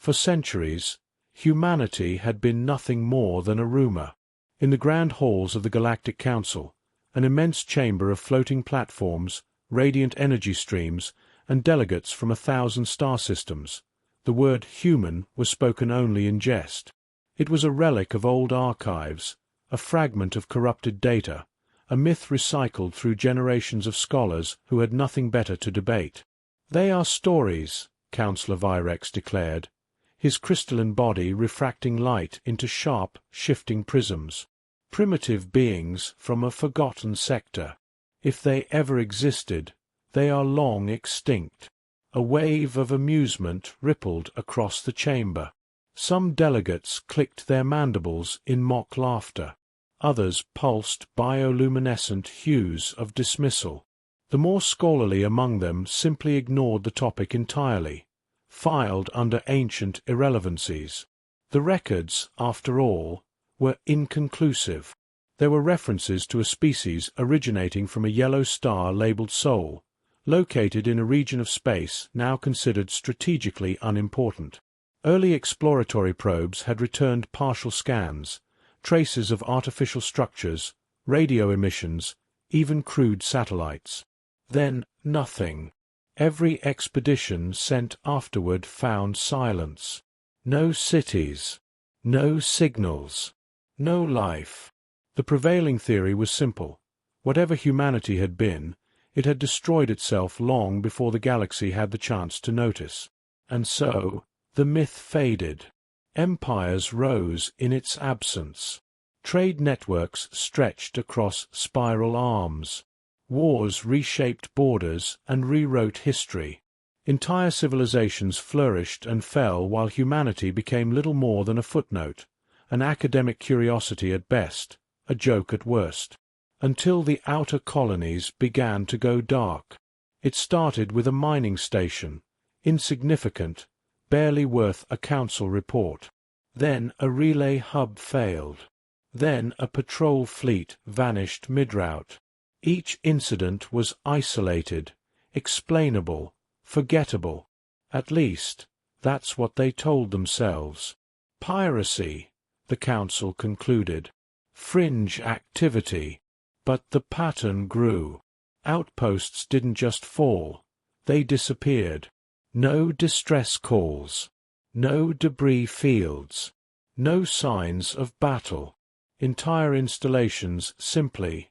For centuries, humanity had been nothing more than a rumor. In the grand halls of the Galactic Council, an immense chamber of floating platforms, radiant energy streams, and delegates from 1,000 star systems, the word human was spoken only in jest. It was a relic of old archives, a fragment of corrupted data, a myth recycled through generations of scholars who had nothing better to debate. "They are stories," Councillor Virex declared, his crystalline body refracting light into sharp, shifting prisms. "Primitive beings from a forgotten sector. If they ever existed, they are long extinct." A wave of amusement rippled across the chamber. Some delegates clicked their mandibles in mock laughter. Others pulsed bioluminescent hues of dismissal. The more scholarly among them simply ignored the topic entirely, filed under ancient irrelevancies. The records, after all, were inconclusive. There were references to a species originating from a yellow star labeled Sol, located in a region of space now considered strategically unimportant. Early exploratory probes had returned partial scans, traces of artificial structures, radio emissions, even crude satellites. Then nothing. Every expedition sent afterward found silence. No cities, no signals, no life. The prevailing theory was simple. Whatever humanity had been, it had destroyed itself long before the galaxy had the chance to notice. And so, the myth faded. Empires rose in its absence. Trade networks stretched across spiral arms. Wars reshaped borders and rewrote history. Entire civilizations flourished and fell while humanity became little more than a footnote, an academic curiosity at best, a joke at worst. Until the outer colonies began to go dark. It started with a mining station, insignificant, barely worth a council report. Then a relay hub failed. Then a patrol fleet vanished mid-route. Each incident was isolated, explainable, forgettable. At least, that's what they told themselves. Piracy, the council concluded. Fringe activity. But the pattern grew. Outposts didn't just fall. They disappeared. No distress calls. No debris fields. No signs of battle. Entire installations simply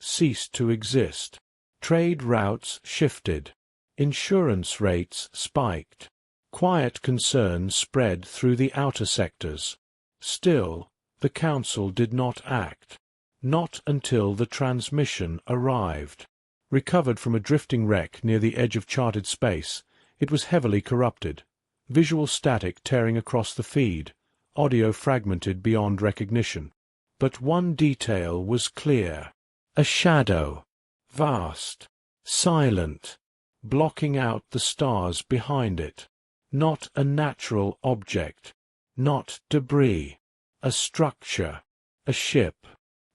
ceased to exist. Trade routes shifted. Insurance rates spiked. Quiet concern spread through the outer sectors. Still, the council did not act. Not until the transmission arrived. Recovered from a drifting wreck near the edge of charted space, it was heavily corrupted. Visual static tearing across the feed, audio fragmented beyond recognition. But one detail was clear. A shadow. Vast. Silent. Blocking out the stars behind it. Not a natural object. Not debris. A structure. A ship.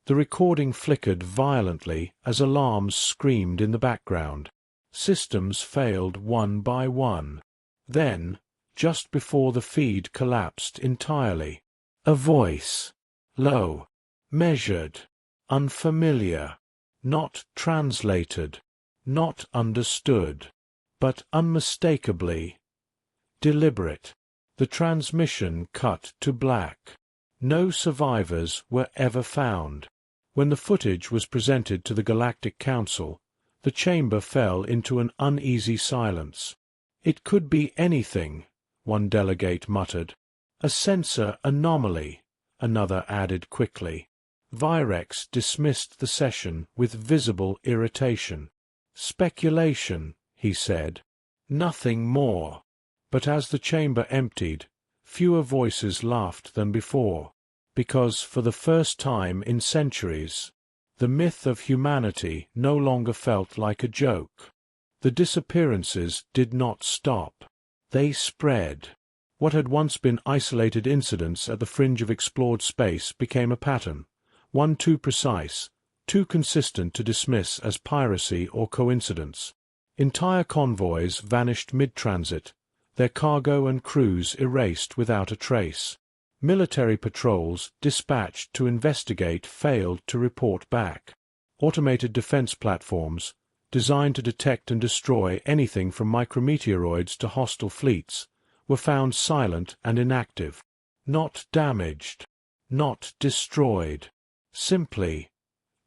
The recording flickered violently as alarms screamed in the background. Systems failed one by one. Then, just before the feed collapsed entirely, a voice. Low. Measured. Unfamiliar. Not translated. Not understood. But unmistakably deliberate. The transmission cut to black. No survivors were ever found. When the footage was presented to the Galactic Council, the chamber fell into an uneasy silence. "It could be anything," one delegate muttered. "A sensor anomaly," another added quickly. Virex dismissed the session with visible irritation. "Speculation," he said. "Nothing more." But as the chamber emptied, fewer voices laughed than before, because for the first time in centuries, the myth of humanity no longer felt like a joke. The disappearances did not stop. They spread. What had once been isolated incidents at the fringe of explored space became a pattern, one too precise, too consistent to dismiss as piracy or coincidence. Entire convoys vanished mid-transit, their cargo and crews erased without a trace. Military patrols dispatched to investigate failed to report back. Automated defense platforms, designed to detect and destroy anything from micrometeoroids to hostile fleets, were found silent and inactive. Not damaged, not destroyed, simply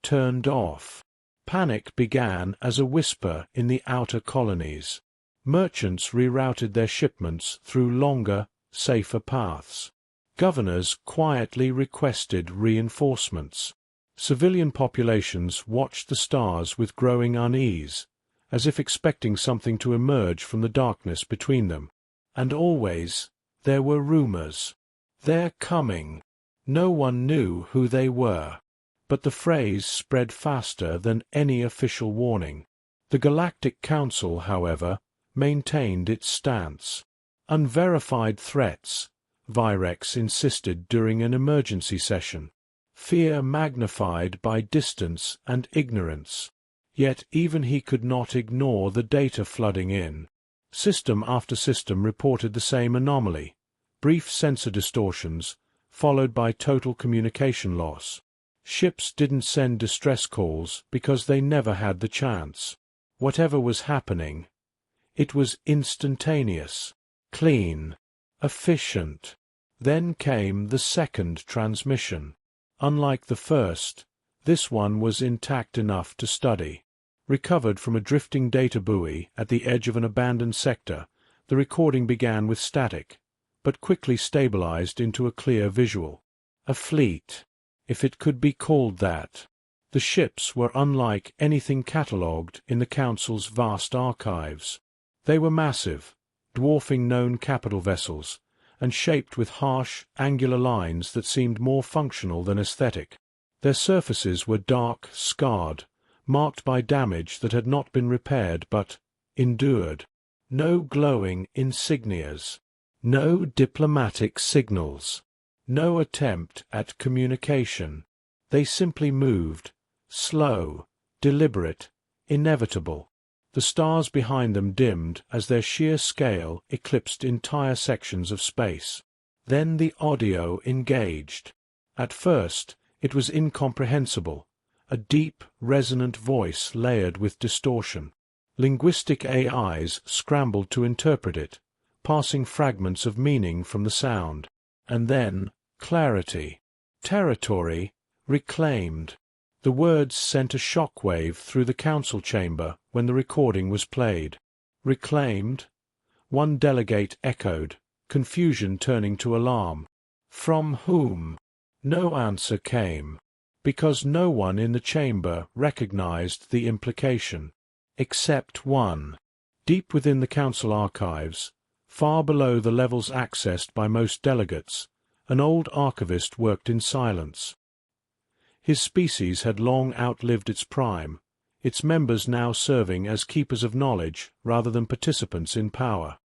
turned off. Panic began as a whisper in the outer colonies. Merchants rerouted their shipments through longer, safer paths. Governors quietly requested reinforcements. Civilian populations watched the stars with growing unease, as if expecting something to emerge from the darkness between them. And always there were rumors. They're coming. No one knew who they were. But the phrase spread faster than any official warning. The Galactic Council, however, maintained its stance. Unverified threats, Virex insisted during an emergency session. Fear magnified by distance and ignorance. Yet even he could not ignore the data flooding in. System after system reported the same anomaly. Brief sensor distortions, followed by total communication loss. Ships didn't send distress calls because they never had the chance. Whatever was happening, it was instantaneous, clean, efficient. Then came the second transmission. Unlike the first, this one was intact enough to study. Recovered from a drifting data buoy at the edge of an abandoned sector, the recording began with static, but quickly stabilized into a clear visual. A fleet, if it could be called that. The ships were unlike anything catalogued in the Council's vast archives. They were massive, dwarfing known capital vessels, and shaped with harsh, angular lines that seemed more functional than aesthetic. Their surfaces were dark, scarred, marked by damage that had not been repaired but endured. No glowing insignias, no diplomatic signals, no attempt at communication. They simply moved, slow, deliberate, inevitable. The stars behind them dimmed as their sheer scale eclipsed entire sections of space. Then the audio engaged. At first, it was incomprehensible, a deep, resonant voice layered with distortion. Linguistic AIs scrambled to interpret it, passing fragments of meaning from the sound. And then, clarity. Territory reclaimed. The words sent a shockwave through the council chamber when the recording was played. Reclaimed? One delegate echoed, confusion turning to alarm. From whom? No answer came, because no one in the chamber recognized the implication. Except one. Deep within the council archives, far below the levels accessed by most delegates, an old archivist worked in silence. His species had long outlived its prime, its members now serving as keepers of knowledge rather than participants in power.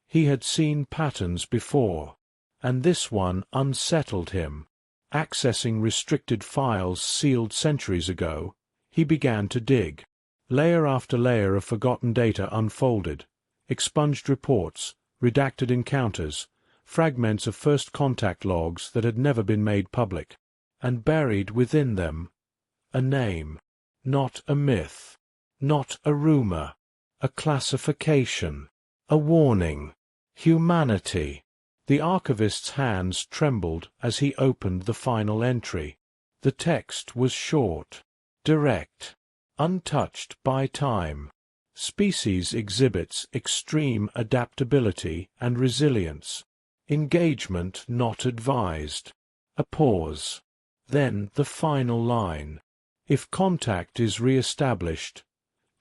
He had seen patterns before, and this one unsettled him. Accessing restricted files sealed centuries ago, he began to dig. Layer after layer of forgotten data unfolded, expunged reports, redacted encounters, fragments of first contact logs that had never been made public. And buried within them, a name, not a myth, not a rumor, a classification, a warning. Humanity. The archivist's hands trembled as he opened the final entry. The text was short, direct, untouched by time. Species exhibits extreme adaptability and resilience. Engagement not advised. A pause. Then the final line. If contact is re-established,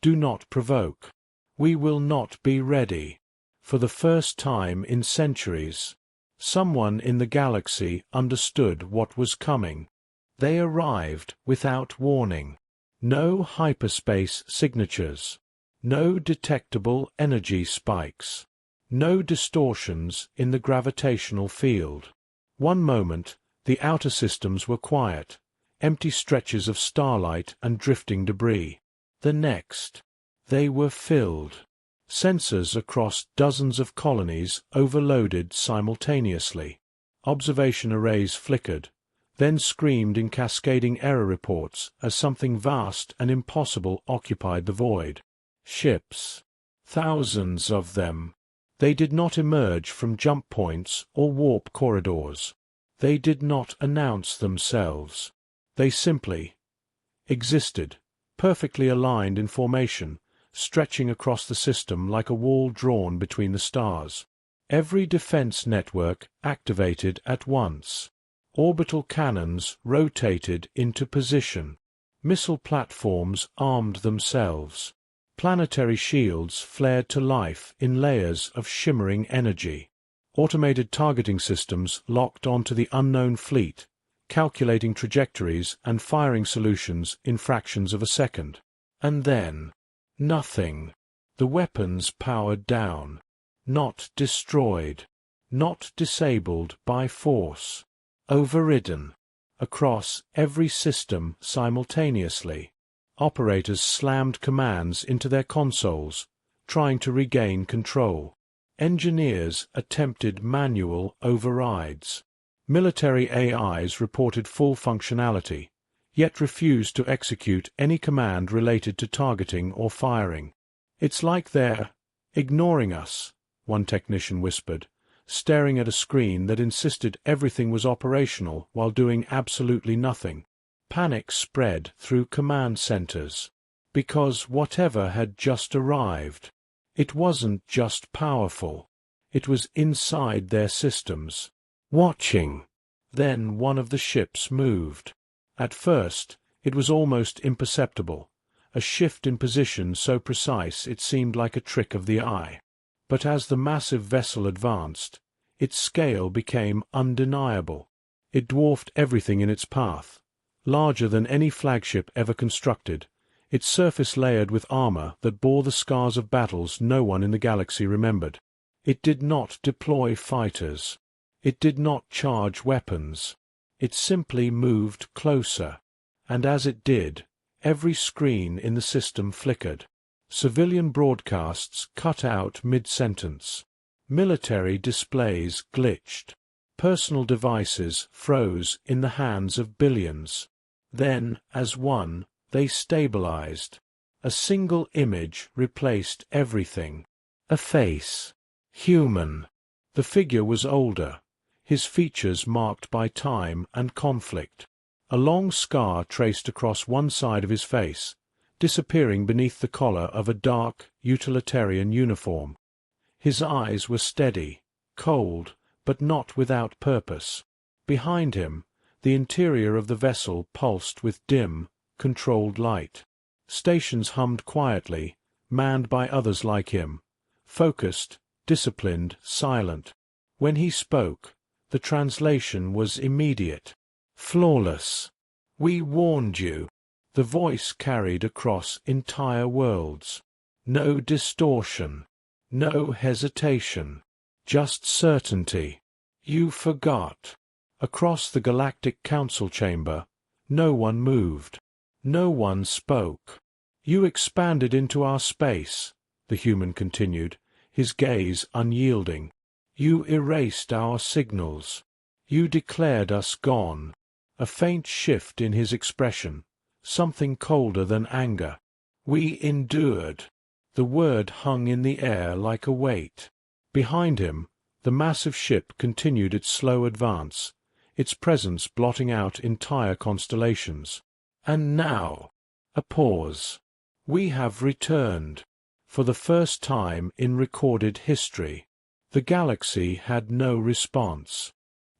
do not provoke. We will not be ready. For the first time in centuries, someone in the galaxy understood what was coming. They arrived without warning. No hyperspace signatures. No detectable energy spikes. No distortions in the gravitational field. One moment, the outer systems were quiet, empty stretches of starlight and drifting debris. The next, they were filled. Sensors across dozens of colonies overloaded simultaneously. Observation arrays flickered, then screamed in cascading error reports as something vast and impossible occupied the void. Ships. Thousands of them. They did not emerge from jump points or warp corridors. They did not announce themselves. They simply existed, perfectly aligned in formation, stretching across the system like a wall drawn between the stars. Every defense network activated at once. Orbital cannons rotated into position. Missile platforms armed themselves. Planetary shields flared to life in layers of shimmering energy. Automated targeting systems locked onto the unknown fleet, calculating trajectories and firing solutions in fractions of a second. And then, nothing. The weapons powered down. Not destroyed. Not disabled by force. Overridden. Across every system simultaneously. Operators slammed commands into their consoles, trying to regain control. Engineers attempted manual overrides. Military AIs reported full functionality, yet refused to execute any command related to targeting or firing. "It's like they're ignoring us," one technician whispered, staring at a screen that insisted everything was operational while doing absolutely nothing. Panic spread through command centers. Because whatever had just arrived, it wasn't just powerful. It was inside their systems, watching. Then one of the ships moved. At first, it was almost imperceptible, a shift in position so precise it seemed like a trick of the eye. But as the massive vessel advanced, its scale became undeniable. It dwarfed everything in its path. Larger than any flagship ever constructed, its surface layered with armor that bore the scars of battles no one in the galaxy remembered. It did not deploy fighters. It did not charge weapons. It simply moved closer. And as it did, every screen in the system flickered. Civilian broadcasts cut out mid-sentence. Military displays glitched. Personal devices froze in the hands of billions. Then, as one, they stabilized. A single image replaced everything. A face. Human. The figure was older, his features marked by time and conflict. A long scar traced across one side of his face, disappearing beneath the collar of a dark, utilitarian uniform. His eyes were steady, cold, but not without purpose. Behind him, the interior of the vessel pulsed with dim, controlled light. Stations hummed quietly, manned by others like him, focused, disciplined, silent. When he spoke, the translation was immediate. Flawless. "We warned you." The voice carried across entire worlds. No distortion. No hesitation. Just certainty. "You forgot." Across the Galactic Council chamber, no one moved. No one spoke. "You expanded into our space," the human continued, his gaze unyielding. "You erased our signals. You declared us gone." A faint shift in his expression, something colder than anger. "We endured." The word hung in the air like a weight. Behind him, the massive ship continued its slow advance, its presence blotting out entire constellations. And now, a pause. "We have returned." For the first time in recorded history, the galaxy had no response.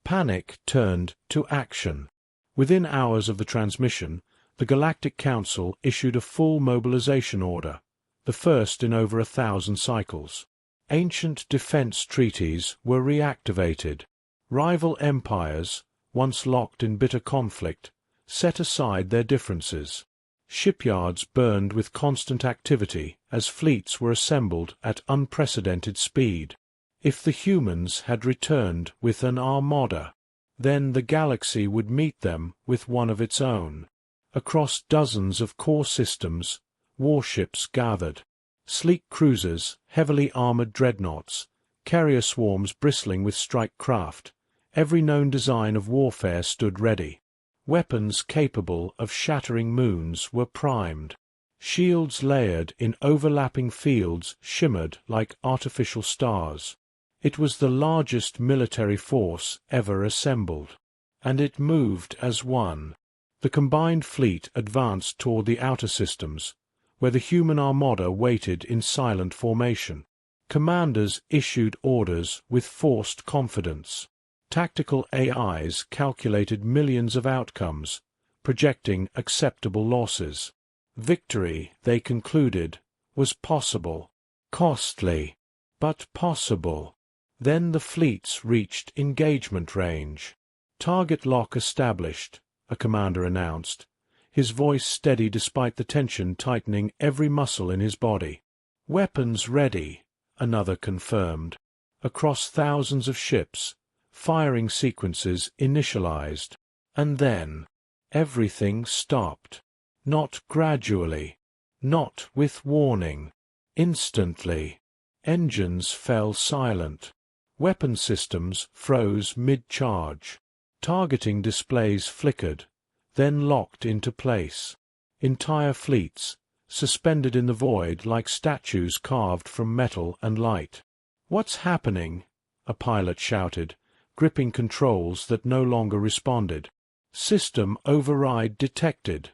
Panic turned to action. Within hours of the transmission, the Galactic Council issued a full mobilization order, the first in over 1,000 cycles. Ancient defense treaties were reactivated. Rival empires, once locked in bitter conflict, set aside their differences. Shipyards burned with constant activity as fleets were assembled at unprecedented speed. If the humans had returned with an armada, then the galaxy would meet them with one of its own. Across dozens of core systems, warships gathered. Sleek cruisers, heavily armored dreadnoughts, carrier swarms bristling with strike craft, every known design of warfare stood ready. Weapons capable of shattering moons were primed. Shields layered in overlapping fields shimmered like artificial stars. It was the largest military force ever assembled. And it moved as one. The combined fleet advanced toward the outer systems, where the human armada waited in silent formation. Commanders issued orders with forced confidence. Tactical AIs calculated millions of outcomes, projecting acceptable losses. Victory, they concluded, was possible. Costly, but possible. Then the fleets reached engagement range. "Target lock established," a commander announced, his voice steady despite the tension tightening every muscle in his body. "Weapons ready," another confirmed. Across thousands of ships, firing sequences initialized. And then, everything stopped. Not gradually. Not with warning. Instantly. Engines fell silent. Weapon systems froze mid-charge. Targeting displays flickered, then locked into place. Entire fleets, suspended in the void like statues carved from metal and light. "What's happening?" a pilot shouted, gripping controls that no longer responded. "System override detected,"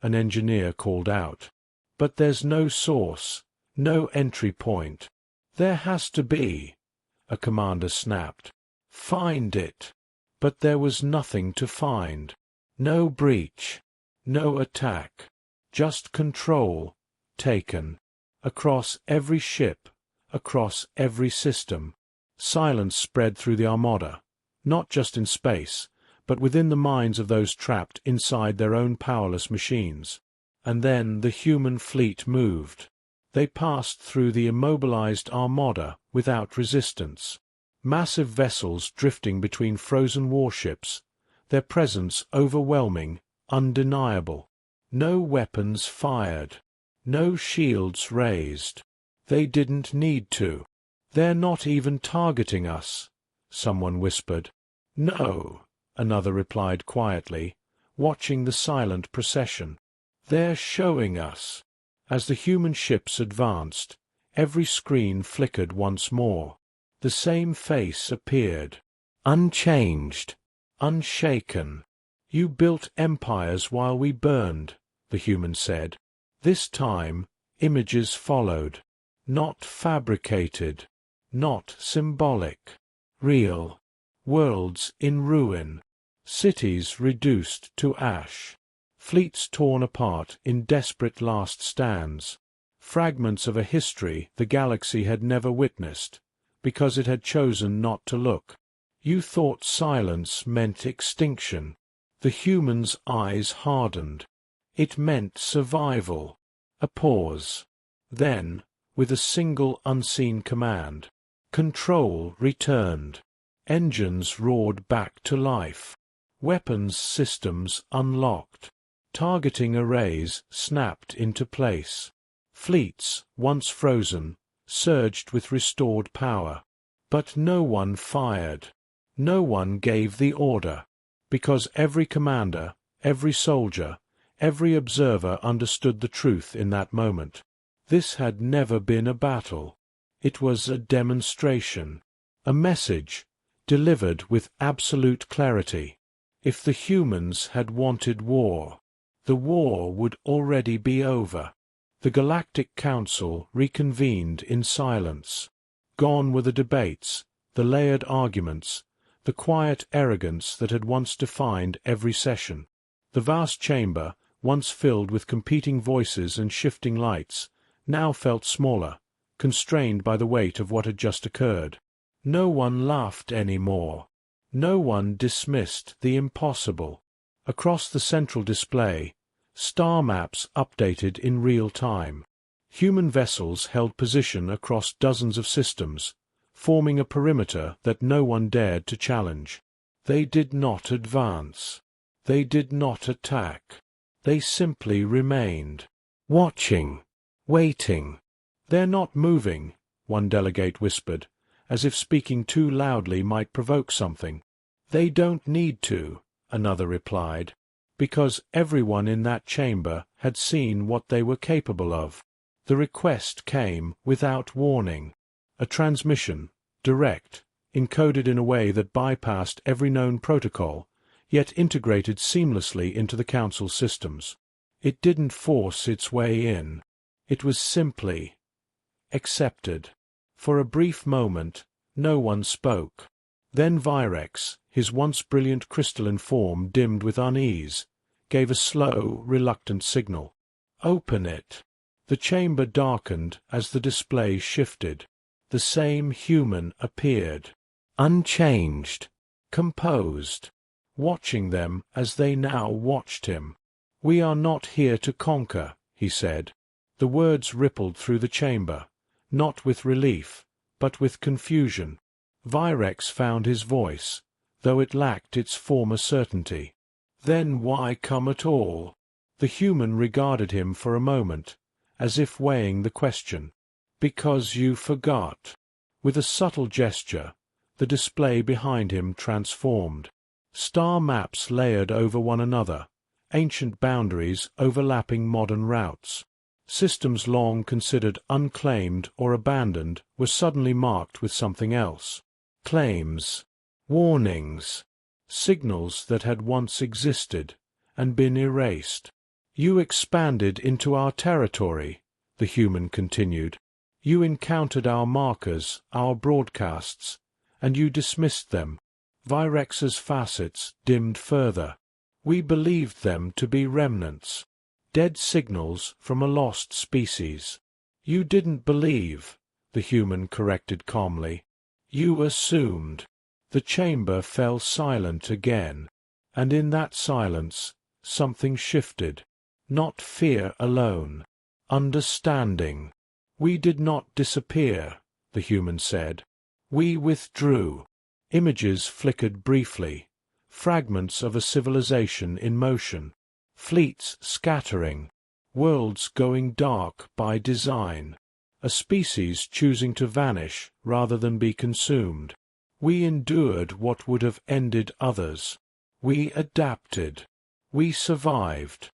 an engineer called out. "But there's no source, no entry point." "There has to be," a commander snapped. "Find it." But there was nothing to find. No breach. No attack. Just control. Taken. Across every ship. Across every system. Silence spread through the armada, not just in space, but within the minds of those trapped inside their own powerless machines. And then the human fleet moved. They passed through the immobilized armada without resistance. Massive vessels drifting between frozen warships, their presence overwhelming, undeniable. No weapons fired. No shields raised. They didn't need to. "They're not even targeting us," someone whispered. "No," another replied quietly, watching the silent procession. "They're showing us." As the human ships advanced, every screen flickered once more. The same face appeared. Unchanged. Unshaken. "You built empires while we burned," the human said. This time, images followed. Not fabricated. Not symbolic. Real. Worlds in ruin. Cities reduced to ash. Fleets torn apart in desperate last stands. Fragments of a history the galaxy had never witnessed, because it had chosen not to look. You thought silence meant extinction. The human's eyes hardened. It meant survival. A pause. Then, with a single unseen command, control returned. Engines roared back to life. Weapons systems unlocked. Targeting arrays snapped into place. Fleets, once frozen, surged with restored power. But no one fired. No one gave the order. Because every commander, every soldier, every observer understood the truth in that moment. This had never been a battle. It was a demonstration. A message, delivered with absolute clarity. If the humans had wanted war, the war would already be over. The Galactic Council reconvened in silence. Gone were the debates, the layered arguments, the quiet arrogance that had once defined every session. The vast chamber, once filled with competing voices and shifting lights, now felt smaller, constrained by the weight of what had just occurred. No one laughed anymore. No one dismissed the impossible. Across the central display, star maps updated in real time. Human vessels held position across dozens of systems, forming a perimeter that no one dared to challenge. They did not advance. They did not attack. They simply remained, watching, waiting, "They're not moving," one delegate whispered, as if speaking too loudly might provoke something. "They don't need to," another replied, because everyone in that chamber had seen what they were capable of. The request came without warning. A transmission, direct, encoded in a way that bypassed every known protocol, yet integrated seamlessly into the Council systems. It didn't force its way in. It was simply accepted. For a brief moment, no one spoke. Then Virex, his once brilliant crystalline form dimmed with unease, gave a slow, reluctant signal. "Open it." The chamber darkened as the display shifted. The same human appeared, unchanged, composed, watching them as they now watched him. "We are not here to conquer," he said. The words rippled through the chamber, not with relief, but with confusion. Virex found his voice, though it lacked its former certainty. "Then why come at all?" The human regarded him for a moment, as if weighing the question. "Because you forgot." With a subtle gesture, the display behind him transformed. Star maps layered over one another, ancient boundaries overlapping modern routes. Systems long considered unclaimed or abandoned were suddenly marked with something else. Claims, warnings, signals that had once existed and been erased. "You expanded into our territory," the human continued. "You encountered our markers, our broadcasts, and you dismissed them." Virex's facets dimmed further. "We believed them to be remnants, dead signals from a lost species." "You didn't believe," the human corrected calmly. "You assumed." The chamber fell silent again, and in that silence something shifted. Not fear alone. Understanding. "We did not disappear," the human said. "We withdrew." Images flickered briefly, fragments of a civilization in motion, fleets scattering, worlds going dark by design, a species choosing to vanish rather than be consumed. "We endured what would have ended others. We adapted. We survived."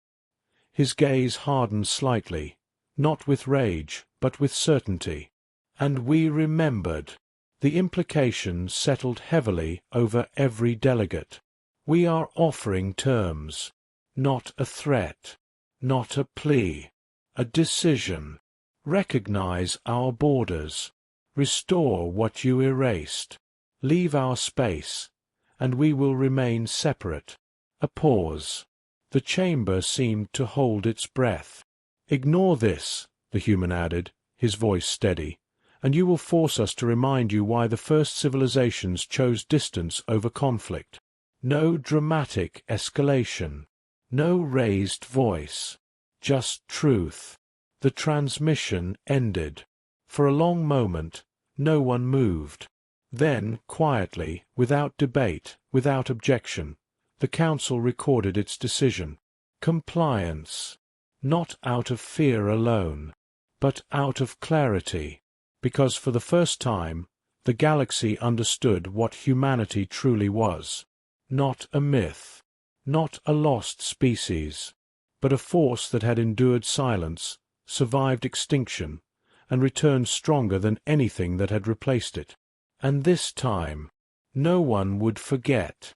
His gaze hardened slightly, not with rage, but with certainty. "And we remembered." The implication settled heavily over every delegate. "We are offering terms. Not a threat. Not a plea. A decision. Recognize our borders. Restore what you erased. Leave our space, and we will remain separate." A pause. The chamber seemed to hold its breath. "Ignore this," the human added, his voice steady, "and you will force us to remind you why the first civilizations chose distance over conflict. No dramatic escalation. No raised voice. Just truth." The transmission ended. For a long moment, no one moved. Then, quietly, without debate, without objection, the Council recorded its decision. Compliance. Not out of fear alone, but out of clarity, because for the first time, the galaxy understood what humanity truly was. Not a myth, not a lost species, but a force that had endured silence, survived extinction, and returned stronger than anything that had replaced it. And this time, no one would forget.